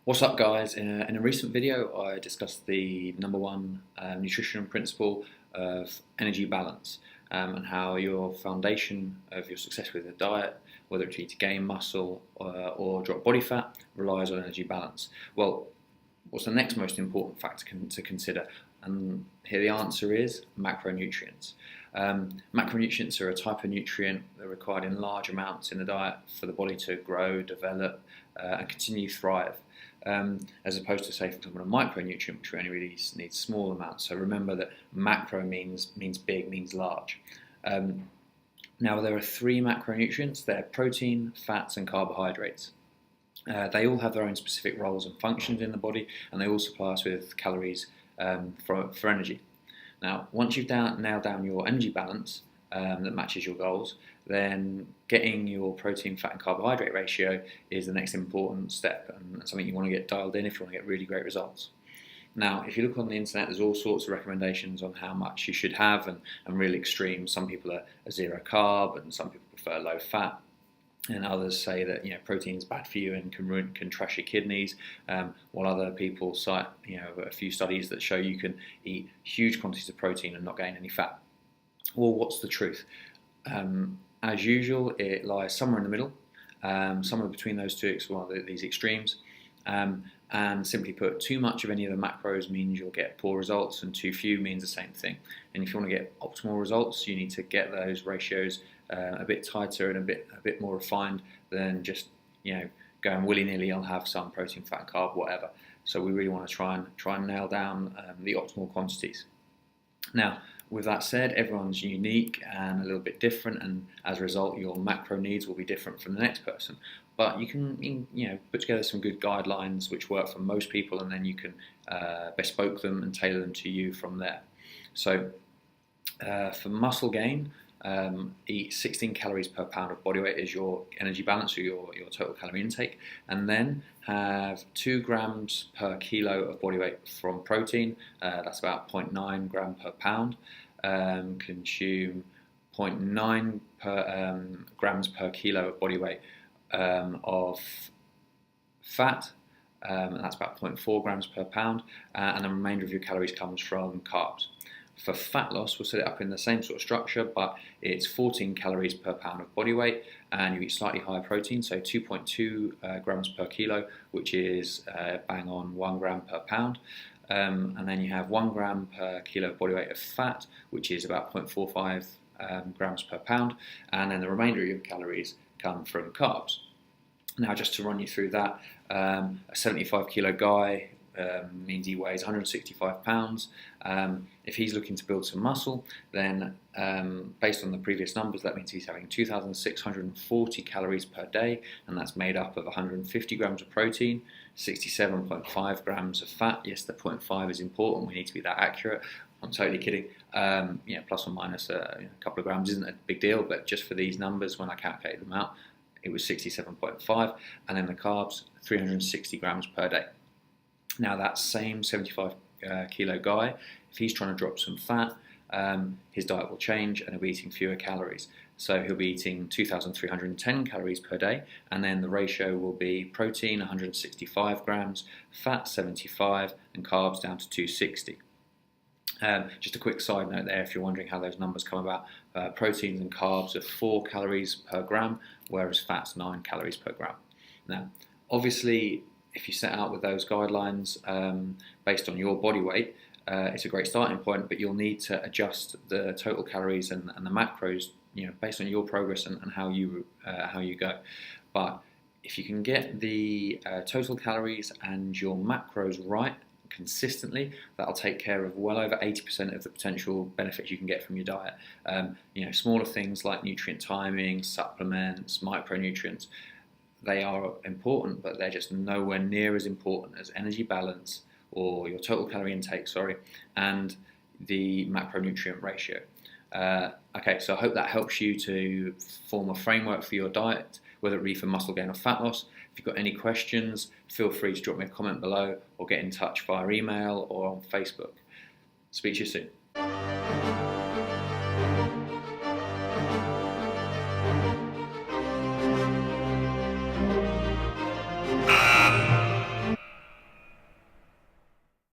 What's up, guys? In a recent video I discussed the number one nutrition principle of energy balance, and how your foundation of your success with a diet, whether it be to gain muscle or drop body fat, relies on energy balance. Well, what's the next most important factor to consider? And here the answer is macronutrients. Macronutrients are a type of nutrient that are required in large amounts in the diet for the body to grow, develop, and continue to thrive. As opposed to, say, for example, a micronutrient, which we only really need small amounts. So remember that macro means big, means large. Now, there are three macronutrients. They're protein, fats, and carbohydrates. They all have their own specific roles and functions in the body, and they all supply us with calories for energy. Now, once you've nailed down your energy balance that matches your goals, then getting your protein, fat, and carbohydrate ratio is the next important step, and something you want to get dialed in if you want to get really great results. Now, if you look on the internet, there's all sorts of recommendations on how much you should have, and really extreme. Some people are zero carb, and some people prefer low fat, and others say that protein is bad for you and can trash your kidneys. While other people cite a few studies that show you can eat huge quantities of protein and not gain any fat. Well, what's the truth? As usual, it lies somewhere in the middle, somewhere between these extremes. And simply put, too much of any of the macros means you'll get poor results, and too few means the same thing. And if you want to get optimal results, you need to get those ratios a bit tighter and a bit more refined than just going willy-nilly. I'll have some protein, fat, carb, whatever. So we really want to try and nail down the optimal quantities. Now, with that said, everyone's unique and a little bit different, and as a result, your macro needs will be different from the next person. But you can, put together some good guidelines which work for most people, and then you can bespoke them and tailor them to you from there. So, for muscle gain, eat 16 calories per pound of body weight as your energy balance, or your total calorie intake, and then have 2 grams per kilo of body weight from protein. That's about 0.9 gram per pound. Consume 0.9 grams per kilo of body weight of fat, and that's about 0.4 grams per pound, and the remainder of your calories comes from carbs. For fat loss, we'll set it up in the same sort of structure, but it's 14 calories per pound of body weight, and you eat slightly higher protein, so 2.2 grams per kilo, which is bang on 1 gram per pound. And then you have 1 gram per kilo of body weight of fat, which is about 0.45 grams per pound, and then the remainder of your calories come from carbs. Now, just to run you through that, a 75 kilo guy means he weighs 165 pounds. If he's looking to build some muscle, then based on the previous numbers, that means he's having 2,640 calories per day, and that's made up of 150 grams of protein, 67.5 grams of fat. Yes, the 0.5 is important. We need to be that accurate. I'm totally kidding. Plus or minus a couple of grams isn't a big deal, but just for these numbers, when I calculated them out, it was 67.5, and then the carbs, 360 grams per day. Now, that same 75 kilo guy, if he's trying to drop some fat, his diet will change and he'll be eating fewer calories. So he'll be eating 2,310 calories per day, and then the ratio will be protein 165 grams, fat 75, and carbs down to 260. Just a quick side note there, if you're wondering how those numbers come about, proteins and carbs are 4 calories per gram, whereas fat's 9 calories per gram. Now, obviously, if you set out with those guidelines based on your body weight, it's a great starting point, but you'll need to adjust the total calories and the macros, based on your progress and how you go. But if you can get the total calories and your macros right consistently, that'll take care of well over 80% of the potential benefits you can get from your diet. Smaller things like nutrient timing, supplements, micronutrients, they are important, but they're just nowhere near as important as energy balance, or your total calorie intake, and the macronutrient ratio. Okay, so I hope that helps you to form a framework for your diet, whether it be for muscle gain or fat loss. If you've got any questions, feel free to drop me a comment below, or get in touch via email or on Facebook. Speak to you soon.